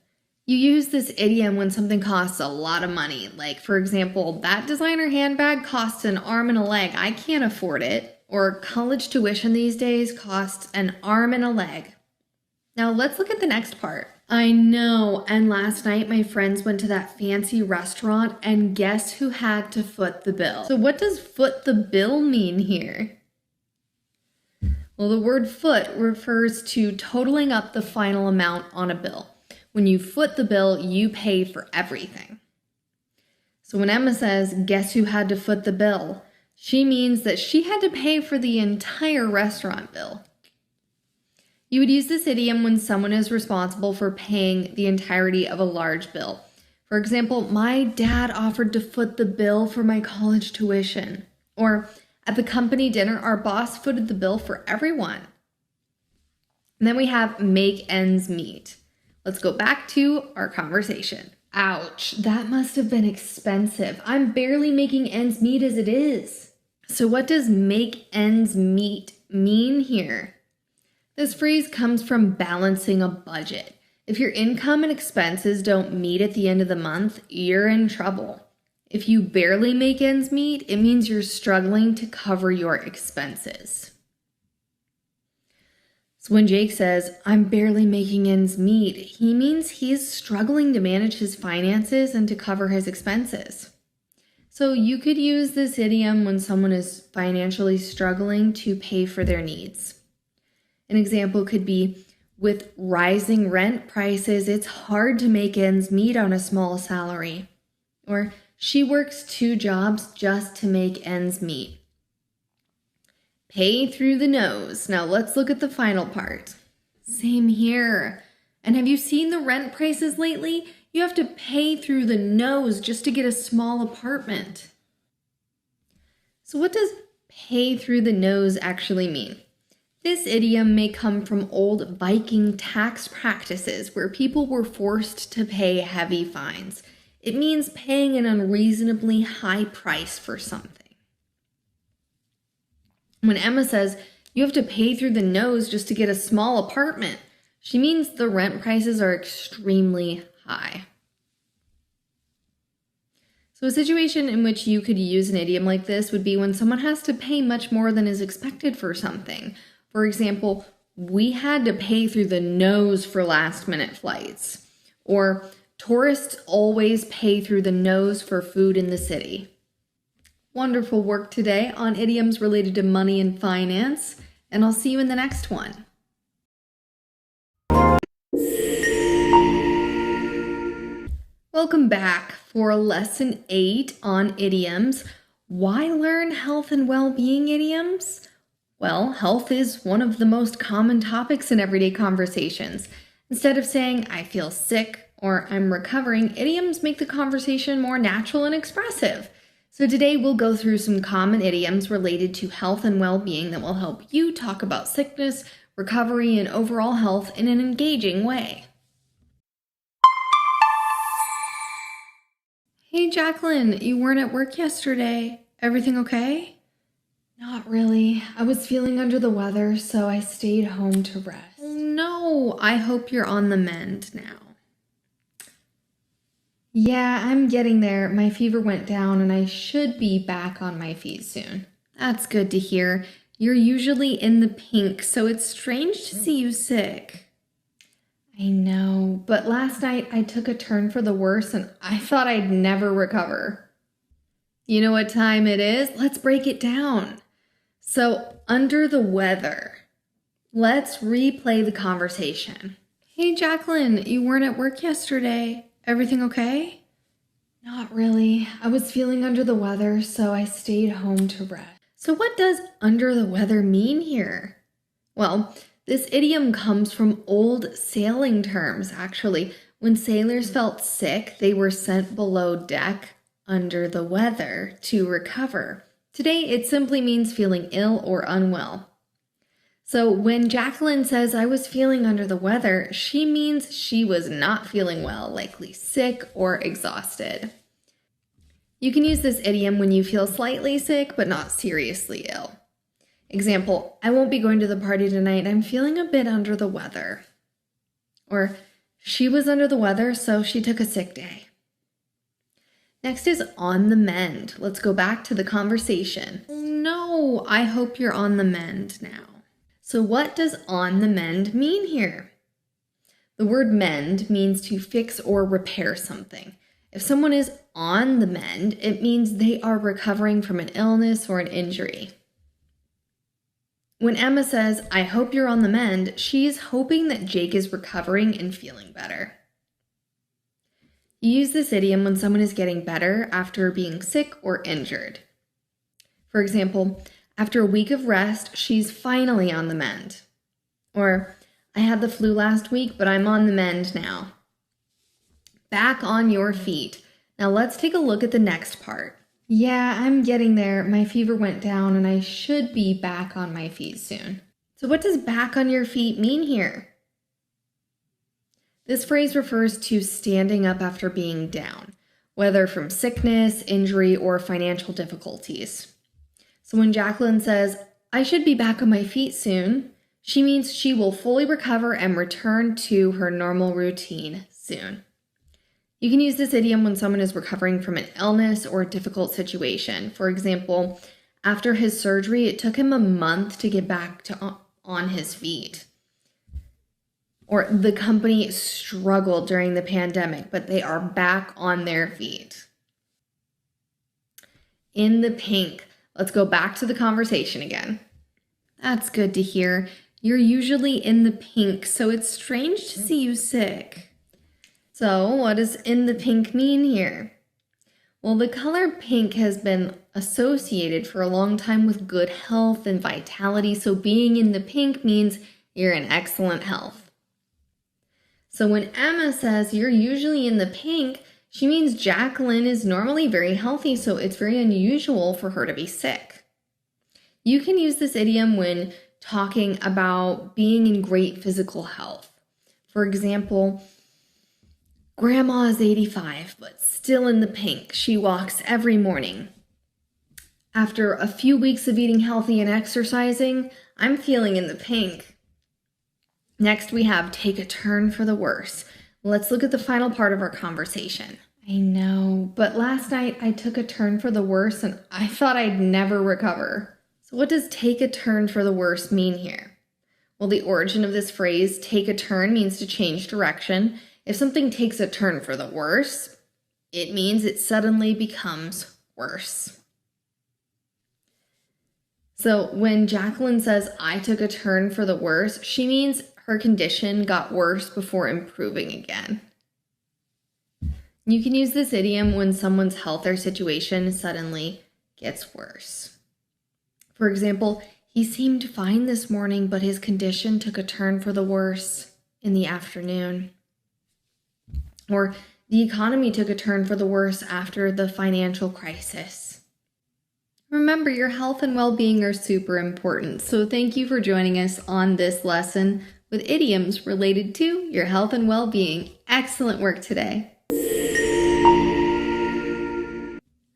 You use this idiom when something costs a lot of money. Like, for example, that designer handbag costs an arm and a leg. I can't afford it. Or college tuition these days costs an arm and a leg. Now let's look at the next part. I know, and last night my friends went to that fancy restaurant, and guess who had to foot the bill? So what does foot the bill mean here? Well, the word foot refers to totaling up the final amount on a bill. When you foot the bill, you pay for everything. So when Emma says, guess who had to foot the bill? She means that she had to pay for the entire restaurant bill. You would use this idiom when someone is responsible for paying the entirety of a large bill. For example, my dad offered to foot the bill for my college tuition. Or at the company dinner, our boss footed the bill for everyone. And then we have make ends meet. Let's go back to our conversation. Ouch, that must have been expensive. I'm barely making ends meet as it is. So what does make ends meet mean here? This phrase comes from balancing a budget. If your income and expenses don't meet at the end of the month, you're in trouble. If you barely make ends meet, it means you're struggling to cover your expenses. So when Jake says, I'm barely making ends meet, he means he's struggling to manage his finances and to cover his expenses. So you could use this idiom when someone is financially struggling to pay for their needs. An example could be, with rising rent prices, it's hard to make ends meet on a small salary. Or, she works 2 jobs just to make ends meet. Pay through the nose. Now let's look at the final part. Same here. And have you seen the rent prices lately? You have to pay through the nose just to get a small apartment. So what does pay through the nose actually mean? This idiom may come from old Viking tax practices where people were forced to pay heavy fines. It means paying an unreasonably high price for something. When Emma says, "You have to pay through the nose just to get a small apartment," she means the rent prices are extremely high. So a situation in which you could use an idiom like this would be when someone has to pay much more than is expected for something. For example, "We had to pay through the nose for last-minute flights." Or, "Tourists always pay through the nose for food in the city." Wonderful work today on idioms related to money and finance, and I'll see you in the next one. Welcome back for Lesson 8 on idioms. Why learn health and well-being idioms? Well, health is one of the most common topics in everyday conversations. Instead of saying, "I feel sick" or "I'm recovering," idioms make the conversation more natural and expressive. So today we'll go through some common idioms related to health and well-being that will help you talk about sickness, recovery, and overall health in an engaging way. "Hey Jacqueline, you weren't at work yesterday. Everything okay?" "Not really. I was feeling under the weather, so I stayed home to rest." "Oh no, I hope you're on the mend now." "Yeah, I'm getting there. My fever went down and I should be back on my feet soon." "That's good to hear. You're usually in the pink, so it's strange to see you sick." "I know, but last night I took a turn for the worse and I thought I'd never recover." "You know what time it is? Let's break it down." So, under the weather. Let's replay the conversation. "Hey Jacqueline, you weren't at work yesterday. Everything okay?" "Not really. I was feeling under the weather, so I stayed home to rest." So what does under the weather mean here? Well, this idiom comes from old sailing terms, actually. When sailors felt sick, they were sent below deck under the weather to recover. Today, it simply means feeling ill or unwell. So when Jacqueline says, "I was feeling under the weather," she means she was not feeling well, likely sick or exhausted. You can use this idiom when you feel slightly sick but not seriously ill. Example, "I won't be going to the party tonight. I'm feeling a bit under the weather." Or, "She was under the weather, so she took a sick day." Next is on the mend. Let's go back to the conversation. "Oh no, I hope you're on the mend now." So what does on the mend mean here? The word mend means to fix or repair something. If someone is on the mend, it means they are recovering from an illness or an injury. When Emma says, "I hope you're on the mend," she's hoping that Jake is recovering and feeling better. You use this idiom when someone is getting better after being sick or injured. For example, "After a week of rest, she's finally on the mend." Or, "I had the flu last week, but I'm on the mend now." Back on your feet. Now let's take a look at the next part. "Yeah, I'm getting there. My fever went down and I should be back on my feet soon." So what does "back on your feet" mean here? This phrase refers to standing up after being down, whether from sickness, injury, or financial difficulties. So when Jacqueline says, "I should be back on my feet soon," she means she will fully recover and return to her normal routine soon. You can use this idiom when someone is recovering from an illness or a difficult situation. For example, after his surgery, it took him a month to get back on his feet. Or the company struggled during the pandemic, but they are back on their feet. In the pink. Let's go back to the conversation again. "That's good to hear. You're usually in the pink, so it's strange to see you sick." So what does "in the pink" mean here? Well, the color pink has been associated for a long time with good health and vitality, so being in the pink means you're in excellent health. So when Emma says you're usually in the pink, she means Jacqueline is normally very healthy, so it's very unusual for her to be sick. You can use this idiom when talking about being in great physical health. For example, Grandma is 85, but still in the pink. She walks every morning. After a few weeks of eating healthy and exercising, I'm feeling in the pink. Next, we have take a turn for the worse. Let's look at the final part of our conversation. I know, but last night I took a turn for the worse and I thought I'd never recover. So what does take a turn for the worse mean here? Well, the origin of this phrase, take a turn, means to change direction. If something takes a turn for the worse, it means it suddenly becomes worse. So when Jacqueline says, I took a turn for the worse, she means her condition got worse before improving again. You can use this idiom when someone's health or situation suddenly gets worse. For example, he seemed fine this morning, but his condition took a turn for the worse in the afternoon. Or the economy took a turn for the worse after the financial crisis. Remember, your health and well-being are super important, so thank you for joining us on this lesson with idioms related to your health and well-being. Excellent work today.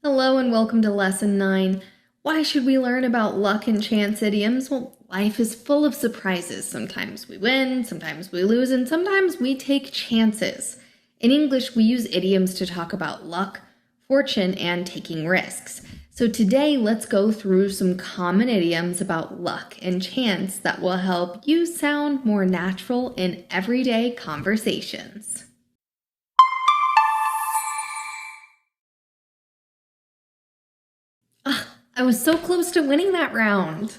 Hello and welcome to Lesson 9. Why should we learn about luck and chance idioms? Well, life is full of surprises. Sometimes we win, sometimes we lose, and sometimes we take chances. In English, we use idioms to talk about luck, fortune, and taking risks. So today, let's go through some common idioms about luck and chance that will help you sound more natural in everyday conversations. I was so close to winning that round.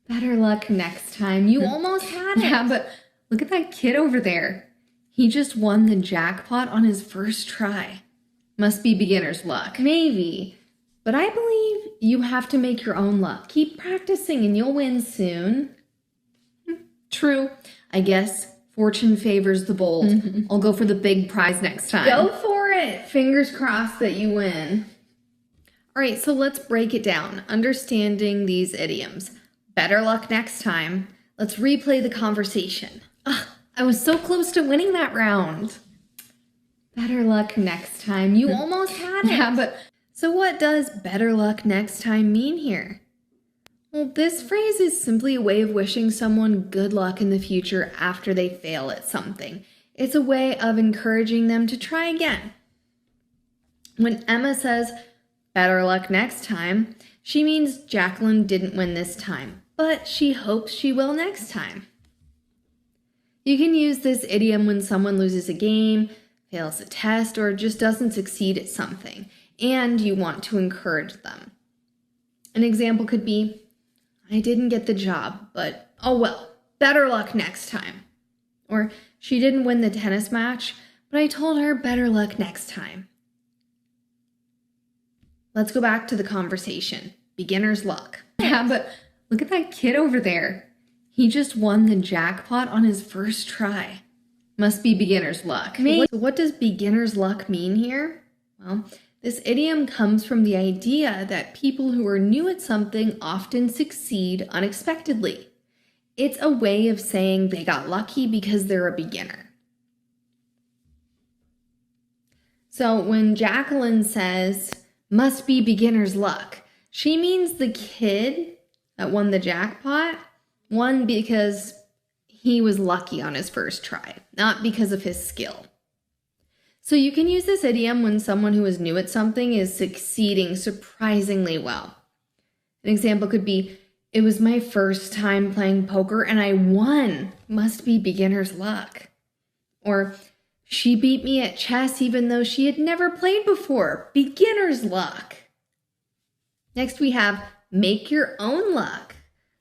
Better luck next time. You almost had it. Yeah, but look at that kid over there. He just won the jackpot on his first try. Must be beginner's luck. Maybe. But I believe you have to make your own luck. Keep practicing and you'll win soon. True. I guess fortune favors the bold. I'll go for the big prize next time. Go for it. Fingers crossed that you win. All right, so let's break it down, understanding these idioms. Better luck next time. Let's replay the conversation. I was so close to winning that round. Better luck next time. You almost had it. Yeah, but so what does better luck next time mean here? Well, this phrase is simply a way of wishing someone good luck in the future after they fail at something. It's a way of encouraging them to try again. When Emma says, better luck next time, she means Jacqueline didn't win this time, but she hopes she will next time. You can use this idiom when someone loses a game, fails a test, or just doesn't succeed at something, and you want to encourage them. An example could be, I didn't get the job, but oh well, better luck next time. Or, she didn't win the tennis match, but I told her better luck next time. Let's go back to the conversation. Beginner's luck. Yeah, but look at that kid over there. He just won the jackpot on his first try. Must be beginner's luck. So what does beginner's luck mean here? Well, this idiom comes from the idea that people who are new at something often succeed unexpectedly. It's a way of saying they got lucky because they're a beginner. So when Jacqueline says, must be beginner's luck, she means the kid that won the jackpot won because he was lucky on his first try, not because of his skill. So you can use this idiom when someone who is new at something is succeeding surprisingly well. An example could be, it was my first time playing poker and I won. Must be beginner's luck. Or, she beat me at chess even though she had never played before. Beginner's luck. Next we have make your own luck.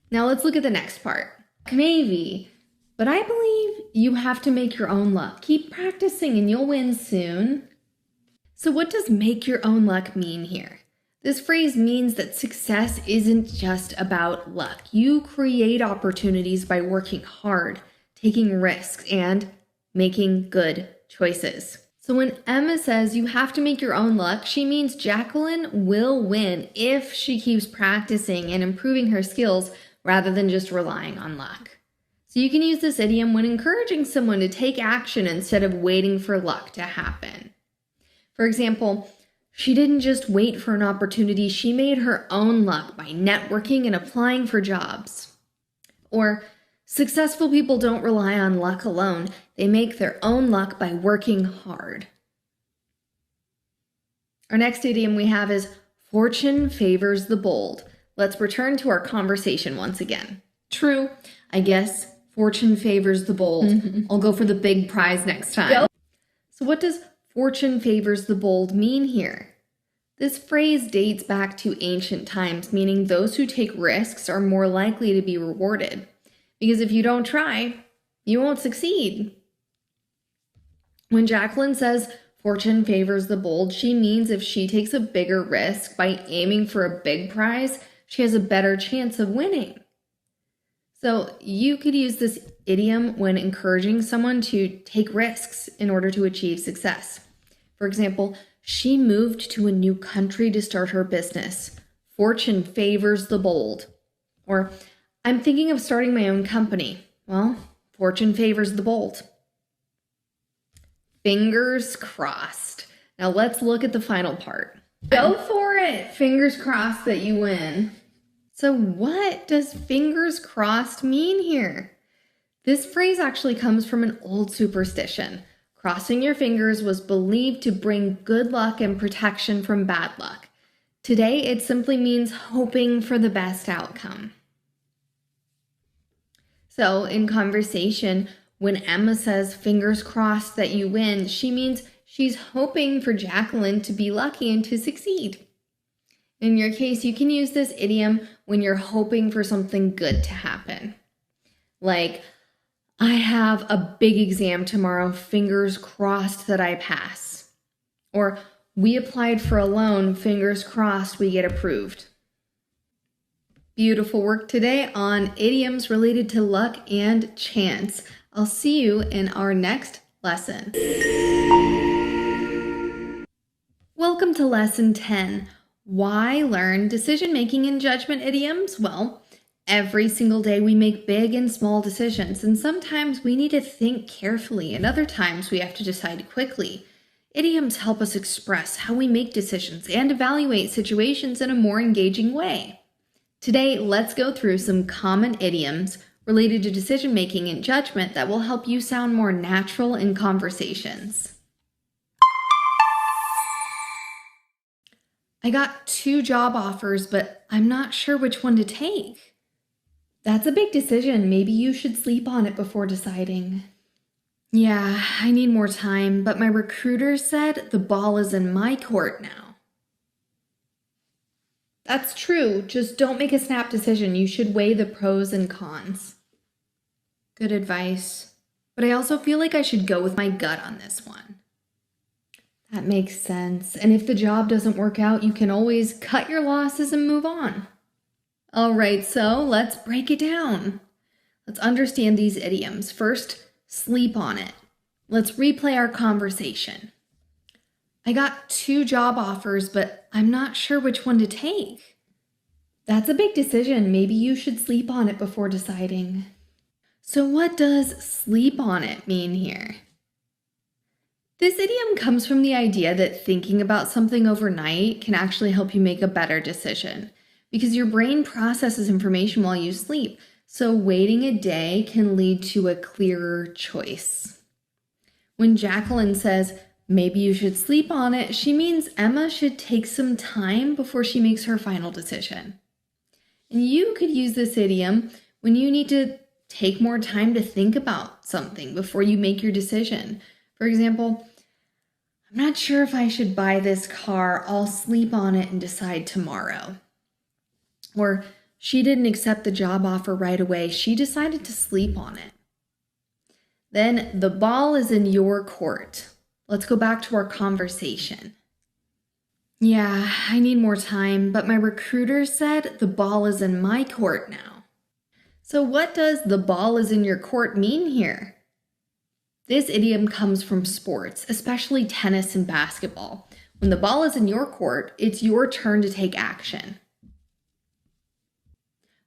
Now let's look at the next part. Maybe, but I believe you have to make your own luck. Keep practicing and you'll win soon. So what does make your own luck mean here? This phrase means that success isn't just about luck. You create opportunities by working hard, taking risks, and making good choices. So when Emma says you have to make your own luck, she means Jacqueline will win if she keeps practicing and improving her skills rather than just relying on luck. So you can use this idiom when encouraging someone to take action instead of waiting for luck to happen. For example, she didn't just wait for an opportunity, she made her own luck by networking and applying for jobs. Or, successful people don't rely on luck alone, they make their own luck by working hard. Our next idiom we have is fortune favors the bold. Let's return to our conversation once again. True, I guess fortune favors the bold. I'll go for the big prize next time. Yep. So what does fortune favors the bold mean here? This phrase dates back to ancient times, meaning those who take risks are more likely to be rewarded. Because if you don't try, you won't succeed. When Jacqueline says fortune favors the bold, she means if she takes a bigger risk by aiming for a big prize, she has a better chance of winning. So you could use this idiom when encouraging someone to take risks in order to achieve success. For example, she moved to a new country to start her business. Fortune favors the bold. Or, I'm thinking of starting my own company. Well, fortune favors the bold. Fingers crossed. Now let's look at the final part. Go for it. Fingers crossed that you win. So what does fingers crossed mean here? This phrase actually comes from an old superstition. Crossing your fingers was believed to bring good luck and protection from bad luck. Today, it simply means hoping for the best outcome. So in conversation, when Emma says fingers crossed that you win, she means she's hoping for Jacqueline to be lucky and to succeed. In your case, you can use this idiom when you're hoping for something good to happen. Like, I have a big exam tomorrow, fingers crossed that I pass. Or, we applied for a loan, fingers crossed we get approved. Beautiful work today on idioms related to luck and chance. I'll see you in our next lesson. Welcome to Lesson 10. Why learn decision-making and judgment idioms? Well, every single day we make big and small decisions, and sometimes we need to think carefully, and other times we have to decide quickly. Idioms help us express how we make decisions and evaluate situations in a more engaging way. Today, let's go through some common idioms related to decision-making and judgment that will help you sound more natural in conversations. I got 2 job offers, but I'm not sure which one to take. That's a big decision. Maybe you should sleep on it before deciding. Yeah, I need more time, but my recruiter said the ball is in my court now. That's true. Just don't make a snap decision. You should weigh the pros and cons. Good advice. But I also feel like I should go with my gut on this one. That makes sense. And if the job doesn't work out, you can always cut your losses and move on. All right, so let's break it down. Let's understand these idioms. First, sleep on it. Let's replay our conversation. I got 2 job offers, but I'm not sure which one to take. That's a big decision. Maybe you should sleep on it before deciding. So what does sleep on it mean here? This idiom comes from the idea that thinking about something overnight can actually help you make a better decision because your brain processes information while you sleep. So waiting a day can lead to a clearer choice. When Jacqueline says, maybe you should sleep on it, she means Emma should take some time before she makes her final decision. And you could use this idiom when you need to take more time to think about something before you make your decision. For example, I'm not sure if I should buy this car. I'll sleep on it and decide tomorrow. Or she didn't accept the job offer right away. She decided to sleep on it. Then the ball is in your court. Let's go back to our conversation. Yeah, I need more time, but my recruiter said the ball is in my court now. So what does the ball is in your court mean here? This idiom comes from sports, especially tennis and basketball. When the ball is in your court, it's your turn to take action.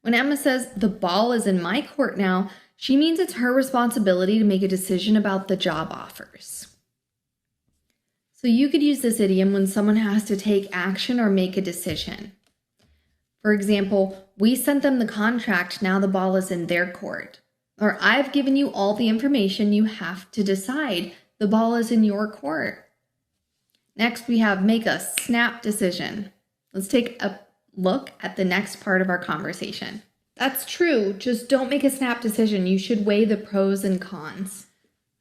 When Emma says, the ball is in my court now, she means it's her responsibility to make a decision about the job offers. So you could use this idiom when someone has to take action or make a decision. For example, we sent them the contract, now the ball is in their court. Or I've given you all the information, you have to decide. The ball is in your court. Next, we have make a snap decision. Let's take a look at the next part of our conversation. That's true, just don't make a snap decision. You should weigh the pros and cons.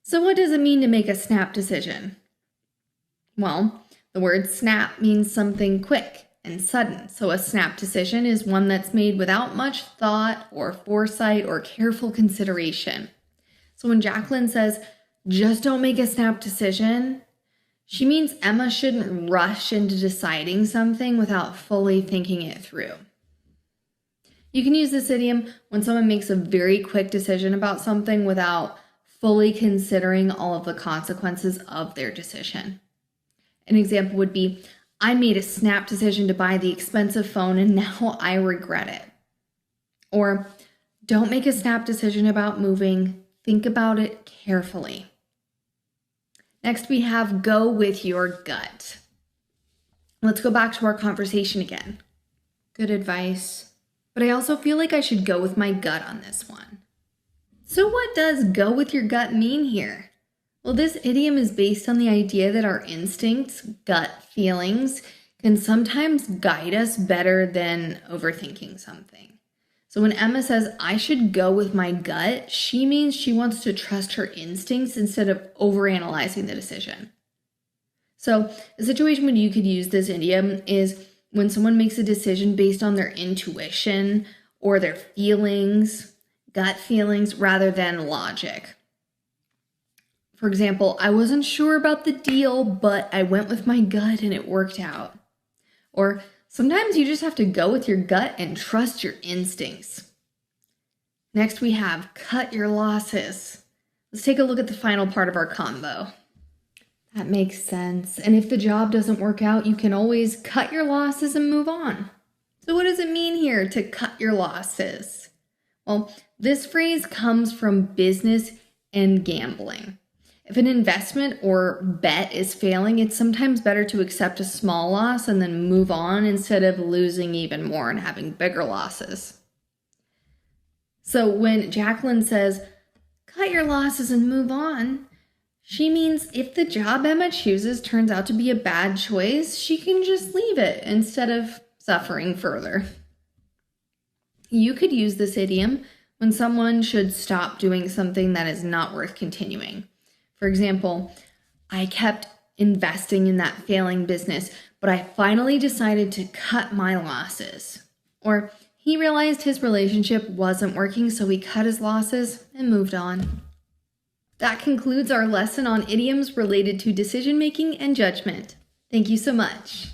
So what does it mean to make a snap decision? Well, the word snap means something quick and sudden. So a snap decision is one that's made without much thought or foresight or careful consideration. So when Jacqueline says, just don't make a snap decision, she means Emma shouldn't rush into deciding something without fully thinking it through. You can use this idiom when someone makes a very quick decision about something without fully considering all of the consequences of their decision. An example would be, I made a snap decision to buy the expensive phone and now I regret it. Or, don't make a snap decision about moving. Think about it carefully. Next, we have go with your gut. Let's go back to our conversation again. Good advice, but I also feel like I should go with my gut on this one. So what does go with your gut mean here? Well, this idiom is based on the idea that our instincts, gut feelings, can sometimes guide us better than overthinking something. So when Emma says, I should go with my gut, she means she wants to trust her instincts instead of overanalyzing the decision. So a situation when you could use this idiom is when someone makes a decision based on their intuition or their feelings, gut feelings, rather than logic. For example, I wasn't sure about the deal, but I went with my gut and it worked out. Or sometimes you just have to go with your gut and trust your instincts. Next, we have cut your losses. Let's take a look at the final part of our combo. That makes sense. And if the job doesn't work out, you can always cut your losses and move on. So what does it mean here to cut your losses? Well, this phrase comes from business and gambling. If an investment or bet is failing, it's sometimes better to accept a small loss and then move on instead of losing even more and having bigger losses. So when Jacqueline says, cut your losses and move on, she means if the job Emma chooses turns out to be a bad choice, she can just leave it instead of suffering further. You could use this idiom when someone should stop doing something that is not worth continuing. For example, I kept investing in that failing business, but I finally decided to cut my losses. Or he realized his relationship wasn't working, so he cut his losses and moved on. That concludes our lesson on idioms related to decision-making and judgment. Thank you so much.